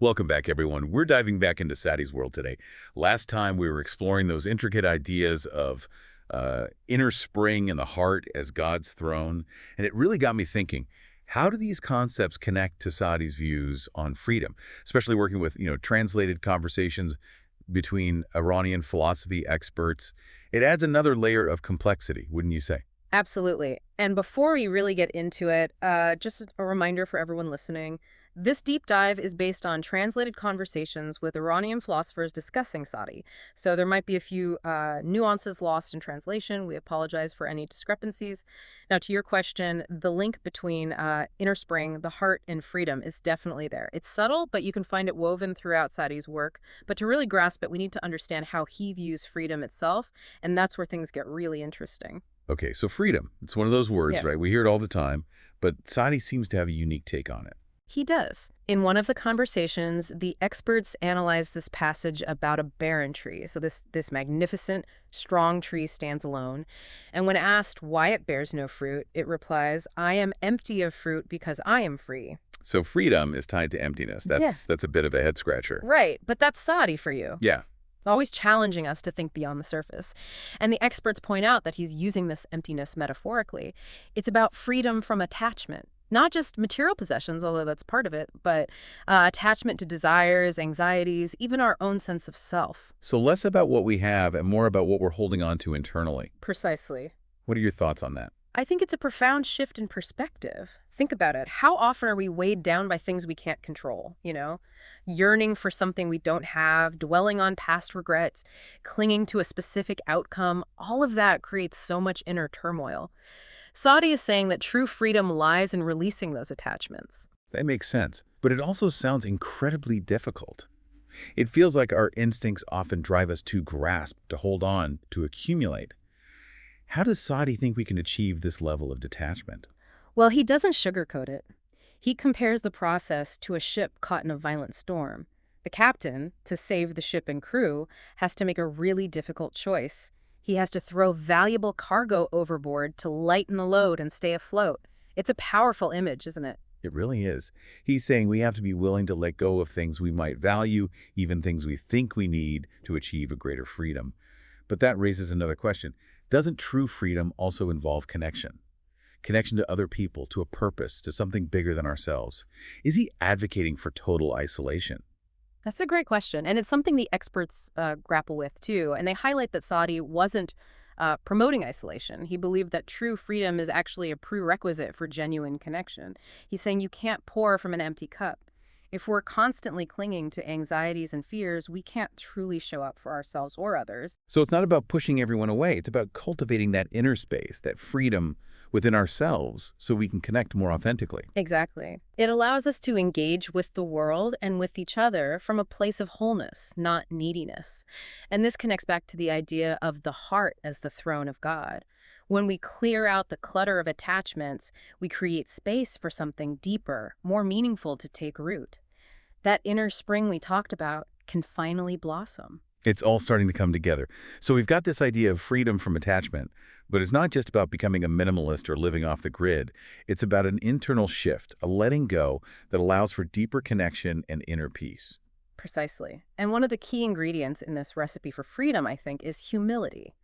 Welcome back, everyone. We're diving back into Saadi's world today. Last time, we were exploring those intricate ideas of inner spring and the heart as God's throne, and it really got me thinking, how do these concepts connect to Saadi's views on freedom, especially working with, translated conversations between Iranian philosophy experts? It adds another layer of complexity, wouldn't you say? Absolutely. And before we really get into it, just a reminder for everyone listening, this deep dive is based on translated conversations with Iranian philosophers discussing Saadi. So there might be a few nuances lost in translation. We apologize for any discrepancies. Now, to your question, the link between inner spring, the heart, and freedom is definitely there. It's subtle, but you can find it woven throughout Saadi's work. But to really grasp it, we need to understand how he views freedom itself, and that's where things get really interesting. Okay, so freedom. It's one of those words, Yeah. right? We hear it all the time, but Saadi seems to have a unique take on it. He does. In one of the conversations, the experts analyze this passage about a barren tree. So this magnificent, strong tree stands alone. And when asked why it bears no fruit, it replies, "I am empty of fruit because I am free." So freedom is tied to emptiness. That's a bit of a head scratcher. Right, but that's Saadi for you. Yeah. Always challenging us to think beyond the surface. And the experts point out that he's using this emptiness metaphorically. It's about freedom from attachment. Not just material possessions, although that's part of it, but attachment to desires, anxieties, even our own sense of self. So less about what we have and more about what we're holding on to internally. Precisely. What are your thoughts on that? I think it's a profound shift in perspective. Think about it. How often are we weighed down by things we can't control, Yearning for something we don't have, dwelling on past regrets, clinging to a specific outcome. All of that creates so much inner turmoil. Saadi is saying that true freedom lies in releasing those attachments. That makes sense, but it also sounds incredibly difficult. It feels like our instincts often drive us to grasp, to hold on, to accumulate. How does Saadi think we can achieve this level of detachment? Well, he doesn't sugarcoat it. He compares the process to a ship caught in a violent storm. The captain, to save the ship and crew, has to make a really difficult choice. He has to throw valuable cargo overboard to lighten the load and stay afloat. It's a powerful image, isn't it? It really is. He's saying we have to be willing to let go of things we might value, even things we think we need to achieve a greater freedom. But that raises another question. Doesn't true freedom also involve connection? Connection to other people, to a purpose, to something bigger than ourselves? Is he advocating for total isolation? That's a great question, and it's something the experts grapple with, too. And they highlight that Saadi wasn't promoting isolation. He believed that true freedom is actually a prerequisite for genuine connection. He's saying you can't pour from an empty cup. If we're constantly clinging to anxieties and fears, we can't truly show up for ourselves or others. So it's not about pushing everyone away. It's about cultivating that inner space, that freedom within ourselves so we can connect more authentically. Exactly. It allows us to engage with the world and with each other from a place of wholeness, not neediness. And this connects back to the idea of the heart as the throne of God. When we clear out the clutter of attachments, we create space for something deeper, more meaningful to take root. That inner spring we talked about can finally blossom. It's all starting to come together. So we've got this idea of freedom from attachment, but it's not just about becoming a minimalist or living off the grid. It's about an internal shift, a letting go that allows for deeper connection and inner peace. Precisely. And one of the key ingredients in this recipe for freedom, I think, is humility.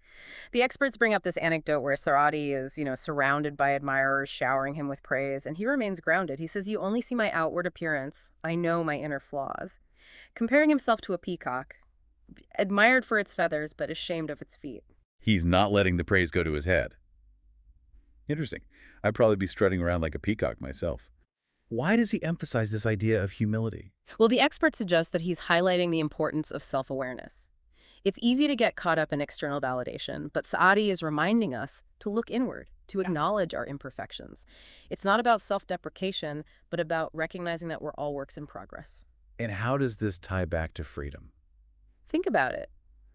The experts bring up this anecdote where Saadi is, surrounded by admirers showering him with praise, and he remains grounded. He says, "You only see my outward appearance. I know my inner flaws." Comparing himself to a peacock, admired for its feathers but ashamed of its feet. He's not letting the praise go to his head. Interesting. I'd probably be strutting around like a peacock myself. Why does he emphasize this idea of humility? Well, the experts suggest that he's highlighting the importance of self-awareness. It's easy to get caught up in external validation, but Saadi is reminding us to look inward, to acknowledge our imperfections. It's not about self-deprecation, but about recognizing that we're all works in progress. And how does this tie back to freedom? Think about it.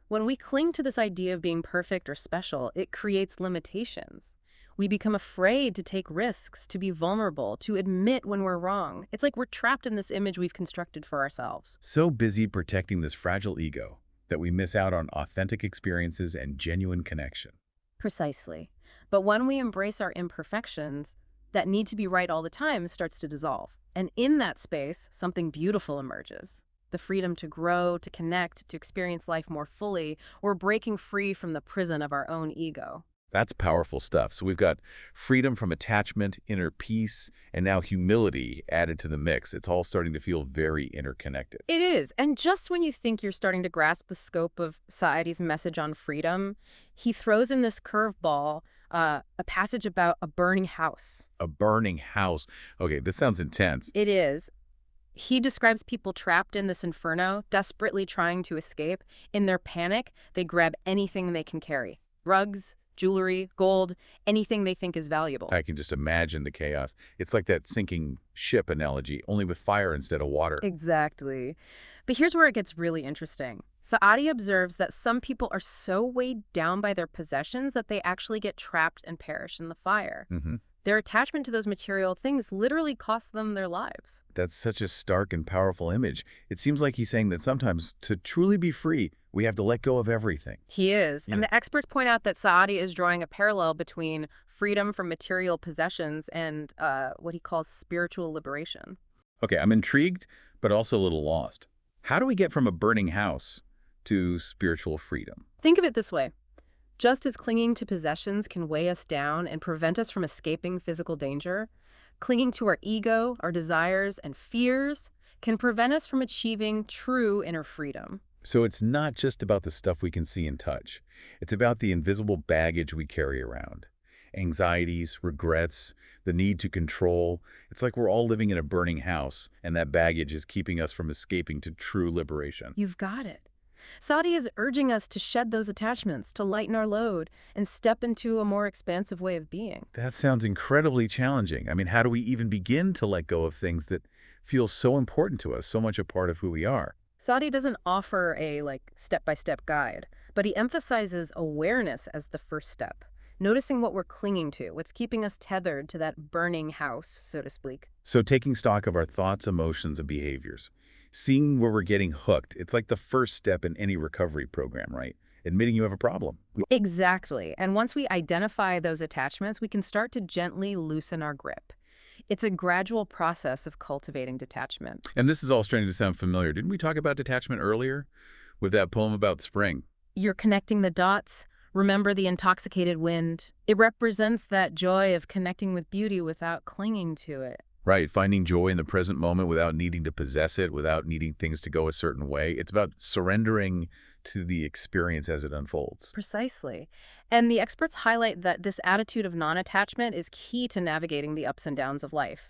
When we cling to this idea of being perfect or special, it creates limitations. We become afraid to take risks, to be vulnerable, to admit when we're wrong. It's like we're trapped in this image we've constructed for ourselves. So busy protecting this fragile ego that we miss out on authentic experiences and genuine connection. Precisely. But when we embrace our imperfections, that need to be right all the time starts to dissolve. And in that space, something beautiful emerges. The freedom to grow, to connect, to experience life more fully. We're breaking free from the prison of our own ego. That's powerful stuff. So we've got freedom from attachment, inner peace, and now humility added to the mix. It's all starting to feel very interconnected. It is. And just when you think you're starting to grasp the scope of Saadi's message on freedom, he throws in this curveball, a passage about a burning house. A burning house. Okay, this sounds intense. It is. He describes people trapped in this inferno, desperately trying to escape. In their panic, they grab anything they can carry. Rugs, jewelry, gold, anything they think is valuable. I can just imagine the chaos. It's like that sinking ship analogy, only with fire instead of water. Exactly. But here's where it gets really interesting. Saadi observes that some people are so weighed down by their possessions that they actually get trapped and perish in the fire. Their attachment to those material things literally costs them their lives. That's such a stark and powerful image. It seems like he's saying that sometimes to truly be free, we have to let go of everything. He is. Yeah. And the experts point out that Saadi is drawing a parallel between freedom from material possessions and what he calls spiritual liberation. Okay, I'm intrigued, but also a little lost. How do we get from a burning house to spiritual freedom? Think of it this way. Just as clinging to possessions can weigh us down and prevent us from escaping physical danger, clinging to our ego, our desires, and fears can prevent us from achieving true inner freedom. So it's not just about the stuff we can see and touch. It's about the invisible baggage we carry around. Anxieties, regrets, the need to control. It's like we're all living in a burning house, and that baggage is keeping us from escaping to true liberation. You've got it. Saadi is urging us to shed those attachments, to lighten our load, and step into a more expansive way of being. That sounds incredibly challenging. I mean, how do we even begin to let go of things that feel so important to us, so much a part of who we are? Saadi doesn't offer a step-by-step guide, but he emphasizes awareness as the first step. Noticing what we're clinging to, what's keeping us tethered to that burning house, so to speak. So taking stock of our thoughts, emotions, and behaviors. Seeing where we're getting hooked, it's like the first step in any recovery program, right? Admitting you have a problem. Exactly. And once we identify those attachments, we can start to gently loosen our grip. It's a gradual process of cultivating detachment. And this is all starting to sound familiar. Didn't we talk about detachment earlier with that poem about spring? You're connecting the dots. Remember the intoxicated wind. It represents that joy of connecting with beauty without clinging to it. Right, finding joy in the present moment without needing to possess it, without needing things to go a certain way. It's about surrendering to the experience as it unfolds. Precisely. And the experts highlight that this attitude of non-attachment is key to navigating the ups and downs of life.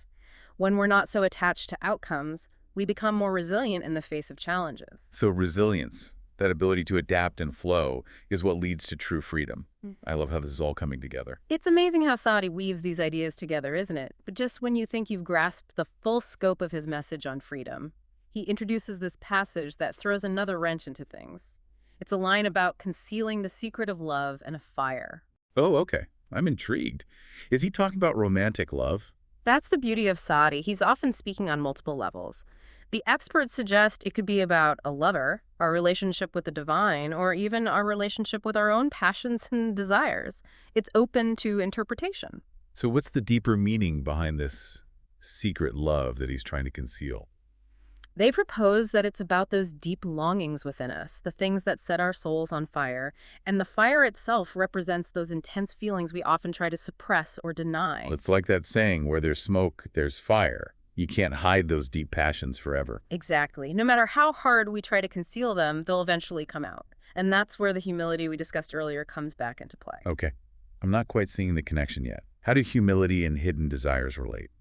When we're not so attached to outcomes, we become more resilient in the face of challenges. So resilience, that ability to adapt and flow, is what leads to true freedom. I love how this is all coming together. It's amazing how Saadi weaves these ideas together, isn't it? But just when you think you've grasped the full scope of his message on freedom, he introduces this passage that throws another wrench into things. It's a line about concealing the secret of love and a fire. Oh, okay. I'm intrigued. Is he talking about romantic love? That's the beauty of Saadi. He's often speaking on multiple levels. The experts suggest it could be about a lover, our relationship with the divine, or even our relationship with our own passions and desires. It's open to interpretation. So what's the deeper meaning behind this secret love that he's trying to conceal? They propose that it's about those deep longings within us, the things that set our souls on fire, and the fire itself represents those intense feelings we often try to suppress or deny. Well, it's like that saying, where there's smoke, there's fire. You can't hide those deep passions forever. Exactly. No matter how hard we try to conceal them, they'll eventually come out. And that's where the humility we discussed earlier comes back into play. Okay. I'm not quite seeing the connection yet. How do humility and hidden desires relate?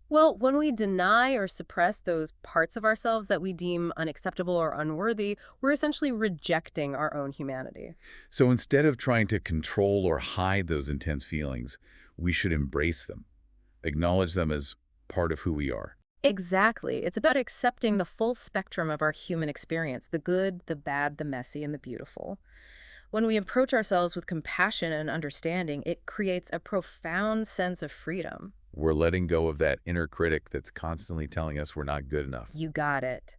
Well, when we deny or suppress those parts of ourselves that we deem unacceptable or unworthy, we're essentially rejecting our own humanity. So instead of trying to control or hide those intense feelings, we should embrace them, acknowledge them as part of who we are. Exactly. It's about accepting the full spectrum of our human experience, the good, the bad, the messy, and the beautiful. When we approach ourselves with compassion and understanding, it creates a profound sense of freedom. We're letting go of that inner critic that's constantly telling us we're not good enough. You got it.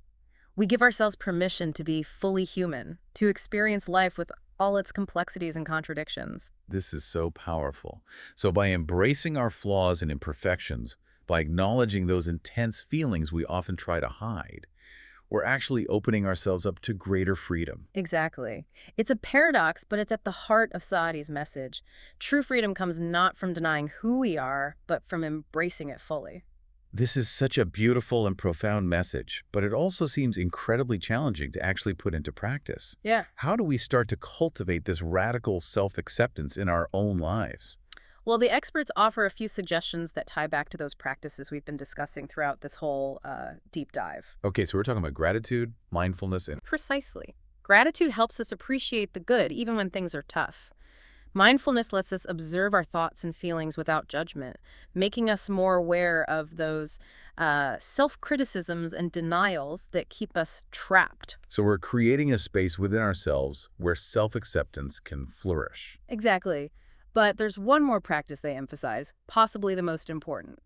We give ourselves permission to be fully human, to experience life with all its complexities and contradictions. This is so powerful. So by embracing our flaws and imperfections, by acknowledging those intense feelings we often try to hide, we're actually opening ourselves up to greater freedom. Exactly. It's a paradox, but it's at the heart of Saadi's message. True freedom comes not from denying who we are, but from embracing it fully. This is such a beautiful and profound message, but it also seems incredibly challenging to actually put into practice. Yeah. How do we start to cultivate this radical self-acceptance in our own lives? Well, the experts offer a few suggestions that tie back to those practices we've been discussing throughout this whole deep dive. Okay, so we're talking about gratitude, mindfulness, and Precisely. Gratitude helps us appreciate the good, even when things are tough. Mindfulness lets us observe our thoughts and feelings without judgment, making us more aware of those self-criticisms and denials that keep us trapped. so we're creating a space within ourselves where self-acceptance can flourish. Exactly. But there's one more practice they emphasize, possibly the most important.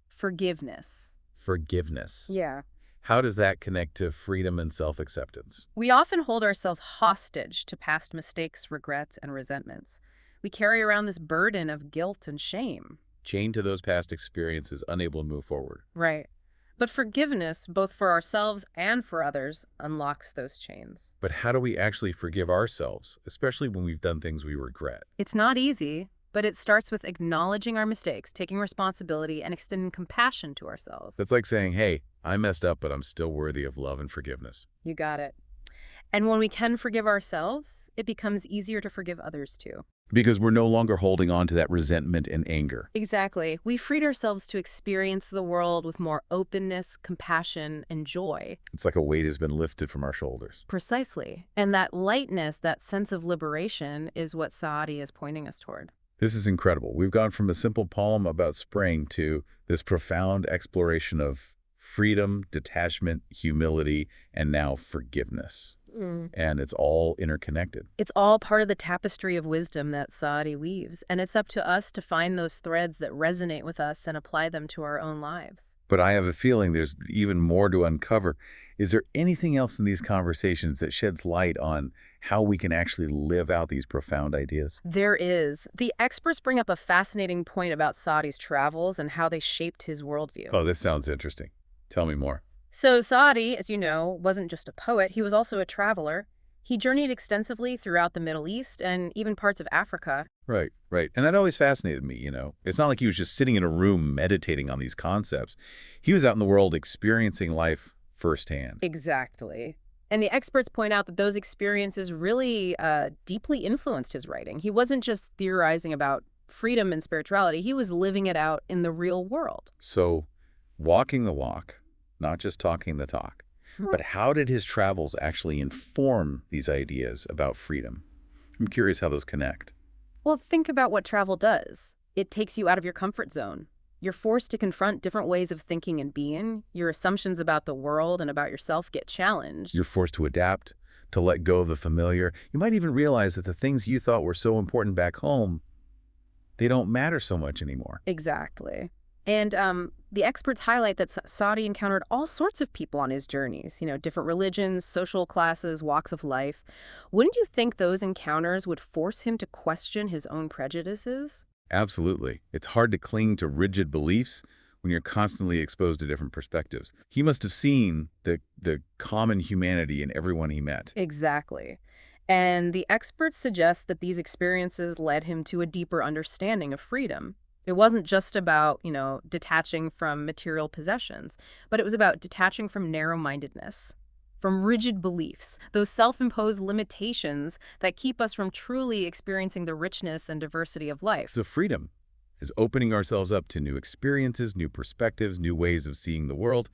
Forgiveness. Forgiveness. Yeah. How does that connect to freedom and self-acceptance? We often hold ourselves hostage to past mistakes, regrets, and resentments. We carry around this burden of guilt and shame. Chained to those past experiences, unable to move forward. Right. But forgiveness, both for ourselves and for others, unlocks those chains. But how do we actually forgive ourselves, especially when we've done things we regret? It's not easy, but it starts with acknowledging our mistakes, taking responsibility, and extending compassion to ourselves. That's like saying, hey, I messed up, but I'm still worthy of love and forgiveness. You got it. And when we can forgive ourselves, it becomes easier to forgive others too. Because we're no longer holding on to that resentment and anger. Exactly. We freed ourselves to experience the world with more openness, compassion, and joy. It's like a weight has been lifted from our shoulders. Precisely. And that lightness, that sense of liberation, is what Saadi is pointing us toward. This is incredible. We've gone from a simple poem about spring to this profound exploration of freedom, detachment, humility, and now forgiveness. And it's all interconnected. It's all part of the tapestry of wisdom that Saadi weaves, and it's up to us to find those threads that resonate with us and apply them to our own lives. But I have a feeling there's even more to uncover. Is there anything else in these conversations that sheds light on how we can actually live out these profound ideas? There is. The experts bring up a fascinating point about Saadi's travels and how they shaped his worldview. Oh, this sounds interesting. Tell me more. So Saadi, as you know, wasn't just a poet, he was also a traveler. He journeyed extensively throughout the Middle East and even parts of Africa. Right, right. And that always fascinated me, you know. It's not like he was just sitting in a room meditating on these concepts. He was out in the world experiencing life firsthand. Exactly. And the experts point out that those experiences really deeply influenced his writing. He wasn't just theorizing about freedom and spirituality, he was living it out in the real world. So, walking the walk, not just talking the talk. But how did his travels actually inform these ideas about freedom? I'm curious how those connect. Well, think about what travel does. It takes you out of your comfort zone. You're forced to confront different ways of thinking and being. Your assumptions about the world and about yourself get challenged. You're forced to adapt, to let go of the familiar. You might even realize that the things you thought were so important back home, they don't matter so much anymore. Exactly. And the experts highlight that Saadi encountered all sorts of people on his journeys, you know, different religions, social classes, walks of life. Wouldn't you think those encounters would force him to question his own prejudices? Absolutely. It's hard to cling to rigid beliefs when you're constantly exposed to different perspectives. He must have seen the common humanity in everyone he met. Exactly. And the experts suggest that these experiences led him to a deeper understanding of freedom. It wasn't just about, you know, detaching from material possessions, but it was about detaching from narrow-mindedness, from rigid beliefs, those self-imposed limitations that keep us from truly experiencing the richness and diversity of life. So freedom is opening ourselves up to new experiences, new perspectives, new ways of seeing the world.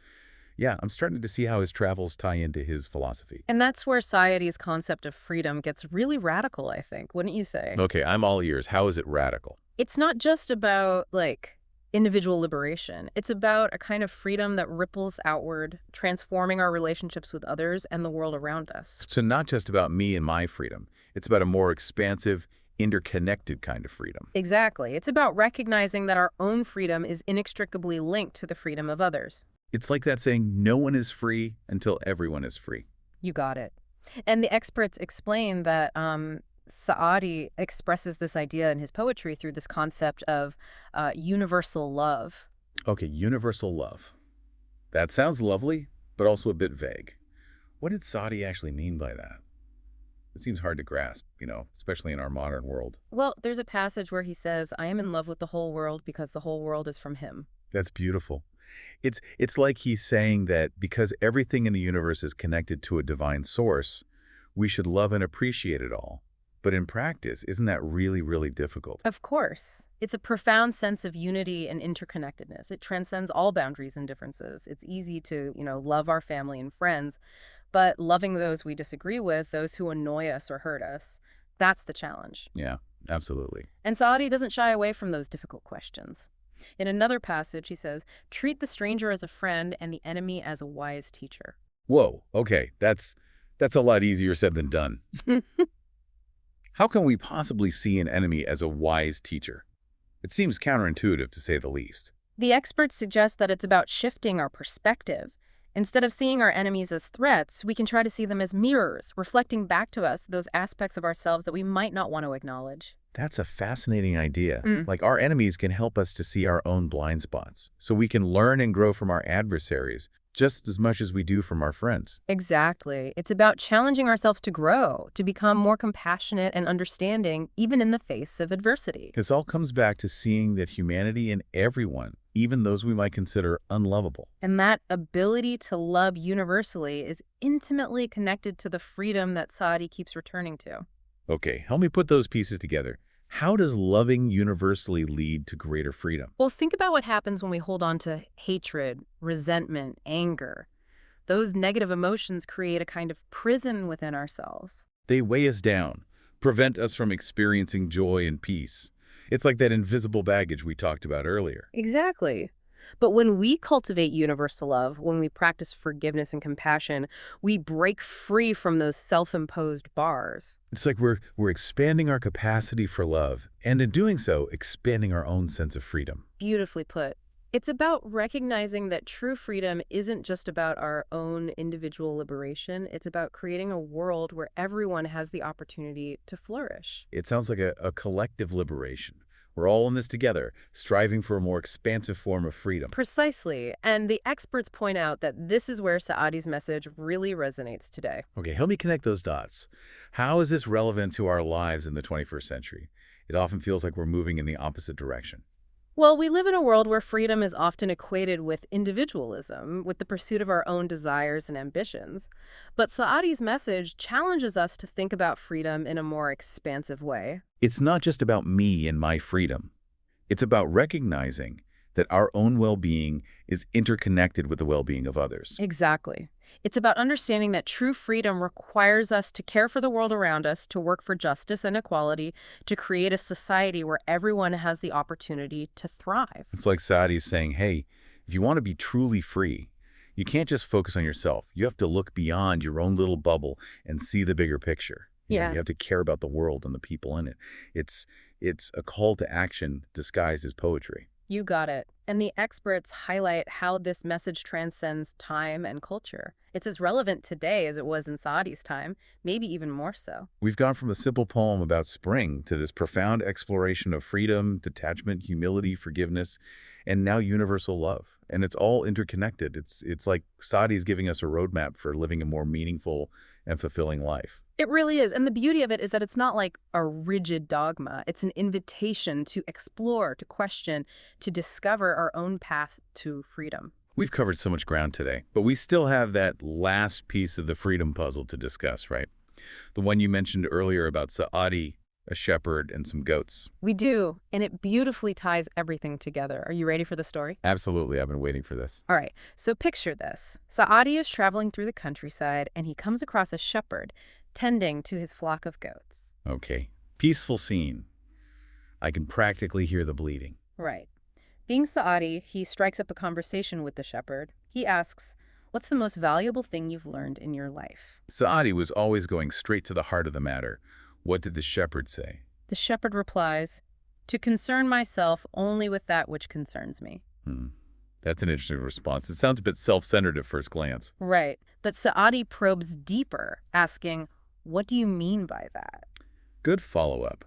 Yeah, I'm starting to see how his travels tie into his philosophy. And that's where Saadi's concept of freedom gets really radical, I think, wouldn't you say? Okay, I'm all ears. How is it radical? It's not just about, like, individual liberation. It's about a kind of freedom that ripples outward, transforming our relationships with others and the world around us. So not just about me and my freedom. It's about a more expansive, interconnected kind of freedom. Exactly. It's about recognizing that our own freedom is inextricably linked to the freedom of others. It's like that saying, no one is free until everyone is free. You got it. And the experts explain that Saadi expresses this idea in his poetry through this concept of universal love. Okay, universal love. That sounds lovely, but also a bit vague. What did Saadi actually mean by that? It seems hard to grasp, especially in our modern world. Well, there's a passage where he says, I am in love with the whole world because the whole world is from him. That's beautiful. It's like he's saying that because everything in the universe is connected to a divine source, we should love and appreciate it all. But in practice, isn't that really, really difficult? Of course. It's a profound sense of unity and interconnectedness. It transcends all boundaries and differences. It's easy to, love our family and friends, but loving those we disagree with, those who annoy us or hurt us, that's the challenge. Yeah, absolutely. And Saadi doesn't shy away from those difficult questions. In another passage, he says, treat the stranger as a friend and the enemy as a wise teacher. Whoa, okay, that's a lot easier said than done. How can we possibly see an enemy as a wise teacher? It seems counterintuitive, to say the least. The experts suggest that it's about shifting our perspective. Instead of seeing our enemies as threats, we can try to see them as mirrors, reflecting back to us those aspects of ourselves that we might not want to acknowledge. That's a fascinating idea. Like our enemies can help us to see our own blind spots, so we can learn and grow from our adversaries just as much as we do from our friends. Exactly. It's about challenging ourselves to grow, to become more compassionate and understanding, even in the face of adversity. This all comes back to seeing that humanity in everyone, even those we might consider unlovable. And that ability to love universally is intimately connected to the freedom that Saadi keeps returning to. Okay, help me put those pieces together. How does loving universally lead to greater freedom? Well, think about what happens when we hold on to hatred, resentment, anger. Those negative emotions create a kind of prison within ourselves. They weigh us down, prevent us from experiencing joy and peace. It's like that invisible baggage we talked about earlier. Exactly. But when we cultivate universal love, when we practice forgiveness and compassion, we break free from those self-imposed bars. It's like we're expanding our capacity for love, and in doing so, expanding our own sense of freedom. Beautifully put. It's about recognizing that true freedom isn't just about our own individual liberation. It's about creating a world where everyone has the opportunity to flourish. It sounds like a collective liberation. We're all in this together, striving for a more expansive form of freedom. Precisely. And the experts point out that this is where Saadi's message really resonates today. Okay, help me connect those dots. How is this relevant to our lives in the 21st century? It often feels like we're moving in the opposite direction. Well, we live in a world where freedom is often equated with individualism, with the pursuit of our own desires and ambitions. But Saadi's message challenges us to think about freedom in a more expansive way. It's not just about me and my freedom. It's about recognizing that our own well-being is interconnected with the well-being of others. Exactly. It's about understanding that true freedom requires us to care for the world around us, to work for justice and equality, to create a society where everyone has the opportunity to thrive. It's like Saadi's saying, hey, if you want to be truly free, you can't just focus on yourself. You have to look beyond your own little bubble and see the bigger picture. You have to care about the world and the people in it. It's a call to action disguised as poetry. You got it. And the experts highlight how this message transcends time and culture. It's as relevant today as it was in Saadi's time, maybe even more so. We've gone from a simple poem about spring to this profound exploration of freedom, detachment, humility, forgiveness, and now universal love. And it's all interconnected. It's like Saadi's giving us a roadmap for living a more meaningful and fulfilling life. It really is. And the beauty of it is that it's not like a rigid dogma. It's an invitation to explore, to question, to discover our own path to freedom. We've covered so much ground today, but we still have that last piece of the freedom puzzle to discuss, right? The one you mentioned earlier about Saadi, a shepherd, and some goats. We do, and it beautifully ties everything together. Are you ready for the story? Absolutely. I've been waiting for this. All right, so picture this. Saadi is traveling through the countryside, and he comes across a shepherd tending to his flock of goats. Okay. Peaceful scene. I can practically hear the bleating. Right. Being Saadi, he strikes up a conversation with the shepherd. He asks, what's the most valuable thing you've learned in your life? Saadi was always going straight to the heart of the matter. What did the shepherd say? The shepherd replies, to concern myself only with that which concerns me. That's an interesting response. It sounds a bit self-centered at first glance. Right. But Saadi probes deeper, asking, what do you mean by that? Good follow-up.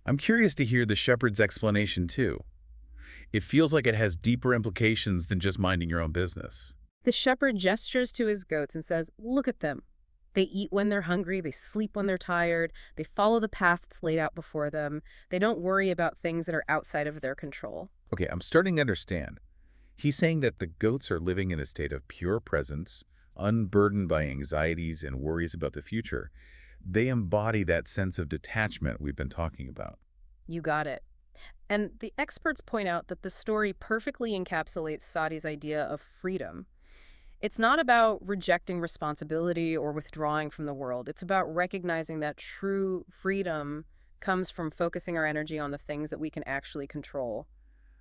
I'm curious to hear the shepherd's explanation too. It feels like it has deeper implications than just minding your own business. The shepherd gestures to his goats and says, "Look at them. They eat when they're hungry, they sleep when they're tired, they follow the path that's laid out before them. They don't worry about things that are outside of their control." Okay, I'm starting to understand. He's saying that the goats are living in a state of pure presence, unburdened by anxieties and worries about the future. They embody that sense of detachment we've been talking about. You got it. And the experts point out that the story perfectly encapsulates Saadi's idea of freedom. It's not about rejecting responsibility or withdrawing from the world. It's about recognizing that true freedom comes from focusing our energy on the things that we can actually control,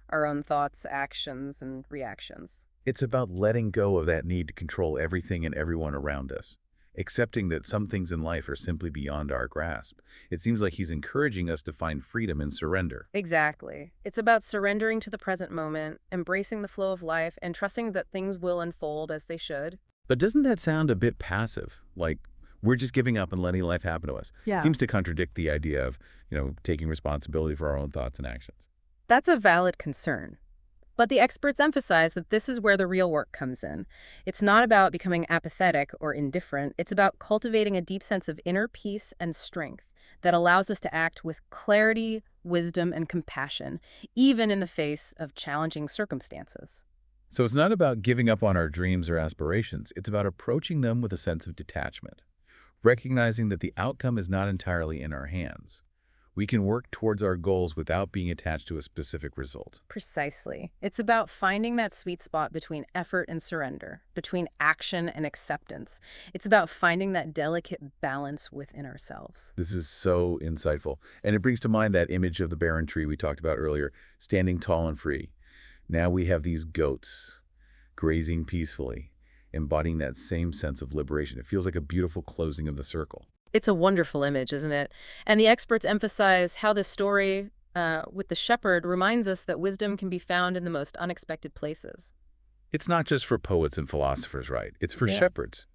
our own thoughts, actions, and reactions. It's about letting go of that need to control everything and everyone around us, accepting that some things in life are simply beyond our grasp. It seems like he's encouraging us to find freedom in surrender. Exactly. It's about surrendering to the present moment, embracing the flow of life, and trusting that things will unfold as they should. But doesn't that sound a bit passive? Like we're just giving up and letting life happen to us. Yeah. Seems to contradict the idea of, taking responsibility for our own thoughts and actions. That's a valid concern. But the experts emphasize that this is where the real work comes in. It's not about becoming apathetic or indifferent. It's about cultivating a deep sense of inner peace and strength that allows us to act with clarity, wisdom, and compassion, even in the face of challenging circumstances. So it's not about giving up on our dreams or aspirations. It's about approaching them with a sense of detachment, recognizing that the outcome is not entirely in our hands. We can work towards our goals without being attached to a specific result. Precisely. It's about finding that sweet spot between effort and surrender, between action and acceptance. It's about finding that delicate balance within ourselves. This is so insightful. And it brings to mind that image of the barren tree we talked about earlier, standing tall and free. Now we have these goats grazing peacefully, embodying that same sense of liberation. It feels like a beautiful closing of the circle. It's a wonderful image, isn't it? And the experts emphasize how this story with the shepherd reminds us that wisdom can be found in the most unexpected places. It's not just for poets and philosophers, right? It's for Yeah. shepherds,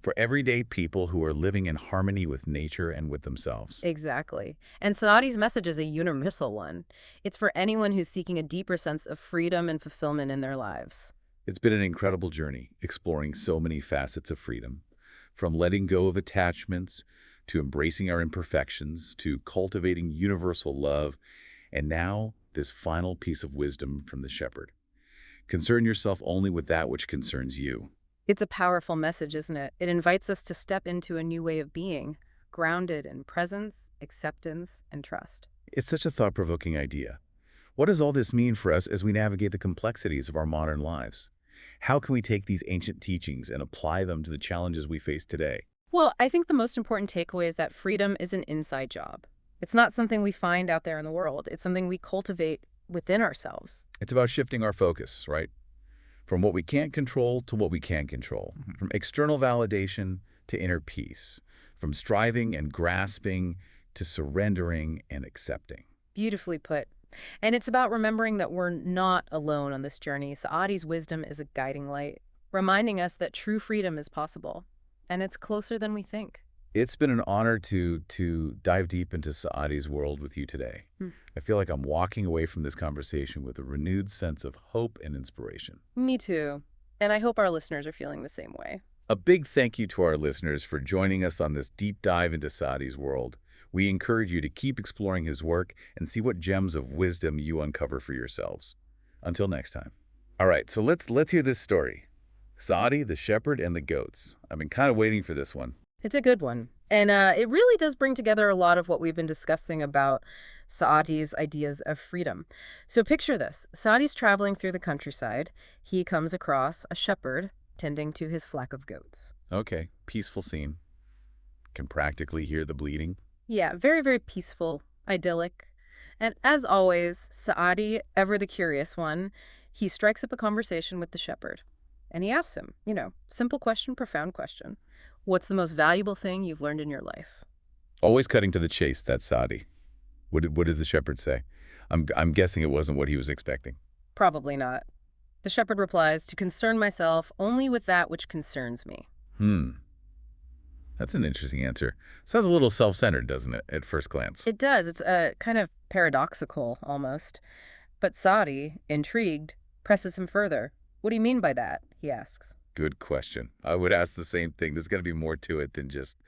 for everyday people who are living in harmony with nature and with themselves. Exactly. And Saadi's message is a universal one. It's for anyone who's seeking a deeper sense of freedom and fulfillment in their lives. It's been an incredible journey, exploring so many facets of freedom, from letting go of attachments, to embracing our imperfections, to cultivating universal love, and now this final piece of wisdom from the shepherd. Concern yourself only with that which concerns you. It's a powerful message, isn't it? It invites us to step into a new way of being, grounded in presence, acceptance, and trust. It's such a thought-provoking idea. What does all this mean for us as we navigate the complexities of our modern lives? How can we take these ancient teachings and apply them to the challenges we face today? Well, I think the most important takeaway is that freedom is an inside job. It's not something we find out there in the world. It's something we cultivate within ourselves. It's about shifting our focus, right? From what we can't control to what we can control. From external validation to inner peace. From striving and grasping to surrendering and accepting. Beautifully put. And it's about remembering that we're not alone on this journey. Saadi's wisdom is a guiding light, reminding us that true freedom is possible. And it's closer than we think. It's been an honor to dive deep into Saadi's world with you today. I feel like I'm walking away from this conversation with a renewed sense of hope and inspiration. Me too. And I hope our listeners are feeling the same way. A big thank you to our listeners for joining us on this deep dive into Saadi's world. We encourage you to keep exploring his work and see what gems of wisdom you uncover for yourselves. Until next time. All right, so let's hear this story. Saadi, the shepherd, and the goats. I've been kind of waiting for this one. It's a good one. And it really does bring together a lot of what we've been discussing about Saadi's ideas of freedom. So picture this. Saadi's traveling through the countryside. He comes across a shepherd tending to his flock of goats. Okay, peaceful scene. Can practically hear the bleating. Yeah, very, very peaceful, idyllic. And as always, Saadi, ever the curious one, he strikes up a conversation with the shepherd. And he asks him, simple question, profound question. What's the most valuable thing you've learned in your life? Always cutting to the chase, that's Saadi. What did the shepherd say? I'm guessing it wasn't what he was expecting. Probably not. The shepherd replies, to concern myself only with that which concerns me. That's an interesting answer. Sounds a little self-centered, doesn't it, at first glance? It does. It's kind of paradoxical, almost. But Saadi, intrigued, presses him further. What do you mean by that? He asks. Good question. I would ask the same thing. There's got to be more to it than just,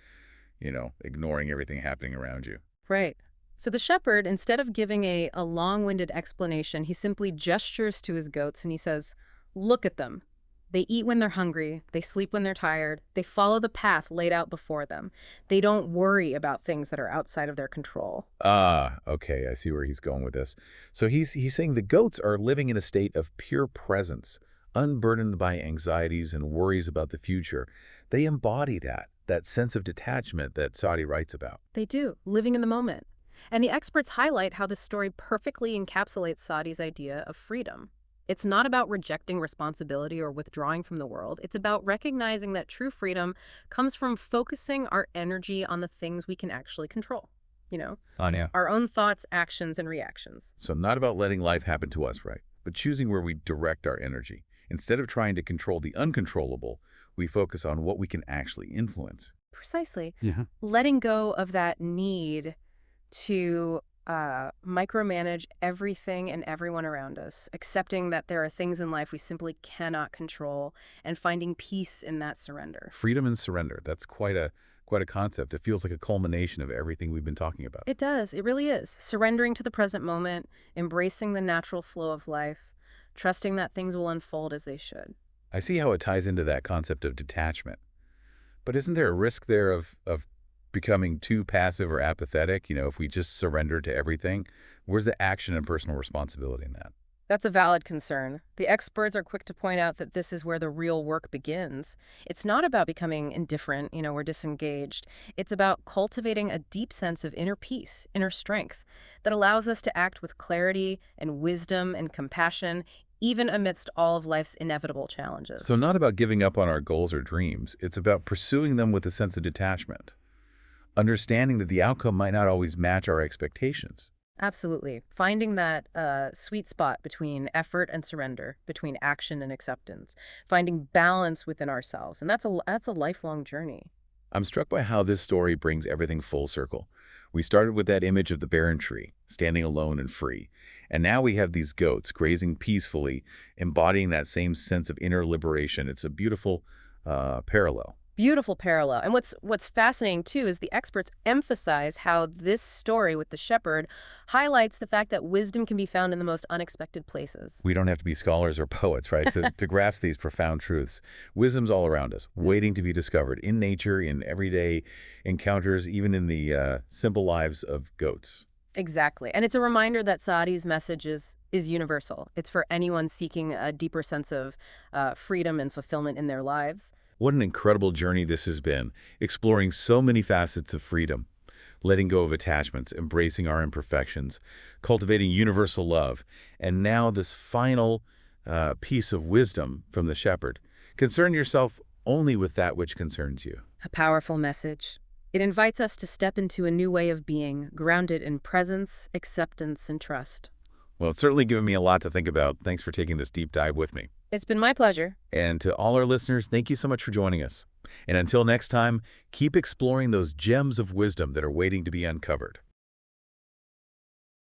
ignoring everything happening around you. Right. So the shepherd, instead of giving a long-winded explanation, he simply gestures to his goats and he says, look at them. They eat when they're hungry. They sleep when they're tired. They follow the path laid out before them. They don't worry about things that are outside of their control. Ah, okay. I see where he's going with this. So he's saying the goats are living in a state of pure presence, unburdened by anxieties and worries about the future. They embody that sense of detachment that Saadi writes about. They do, living in the moment. And the experts highlight how this story perfectly encapsulates Saadi's idea of freedom. It's not about rejecting responsibility or withdrawing from the world. It's about recognizing that true freedom comes from focusing our energy on the things we can actually control. Anya. Our own thoughts, actions, and reactions. So not about letting life happen to us, right? But choosing where we direct our energy. Instead of trying to control the uncontrollable, we focus on what we can actually influence. Precisely. Yeah. Letting go of that need to micromanage everything and everyone around us, accepting that there are things in life we simply cannot control, and finding peace in that surrender. Freedom and surrender. That's quite a concept. It feels like a culmination of everything we've been talking about. It does. It really is. Surrendering to the present moment, embracing the natural flow of life, trusting that things will unfold as they should. I see how it ties into that concept of detachment. But isn't there a risk there of becoming too passive or apathetic, if we just surrender to everything? Where's the action and personal responsibility in that? That's a valid concern. The experts are quick to point out that this is where the real work begins. It's not about becoming indifferent, or disengaged. It's about cultivating a deep sense of inner peace, inner strength, that allows us to act with clarity and wisdom and compassion, even amidst all of life's inevitable challenges. So not about giving up on our goals or dreams. It's about pursuing them with a sense of detachment, understanding that the outcome might not always match our expectations. Absolutely. Finding that sweet spot between effort and surrender, between action and acceptance, finding balance within ourselves. And that's a lifelong journey. I'm struck by how this story brings everything full circle. We started with that image of the barren tree, standing alone and free. And now we have these goats grazing peacefully, embodying that same sense of inner liberation. It's a beautiful parallel. Beautiful parallel. And what's fascinating, too, is the experts emphasize how this story with the shepherd highlights the fact that wisdom can be found in the most unexpected places. We don't have to be scholars or poets, right, to grasp these profound truths. Wisdom's all around us, waiting to be discovered in nature, in everyday encounters, even in the simple lives of goats. Exactly. And it's a reminder that Saadi's message is universal. It's for anyone seeking a deeper sense of freedom and fulfillment in their lives. What an incredible journey this has been, exploring so many facets of freedom, letting go of attachments, embracing our imperfections, cultivating universal love, and now this final piece of wisdom from the shepherd. Concern yourself only with that which concerns you. A powerful message. It invites us to step into a new way of being, grounded in presence, acceptance, and trust. Well, it's certainly given me a lot to think about. Thanks for taking this deep dive with me. It's been my pleasure. And to all our listeners, thank you so much for joining us. And until next time, keep exploring those gems of wisdom that are waiting to be uncovered.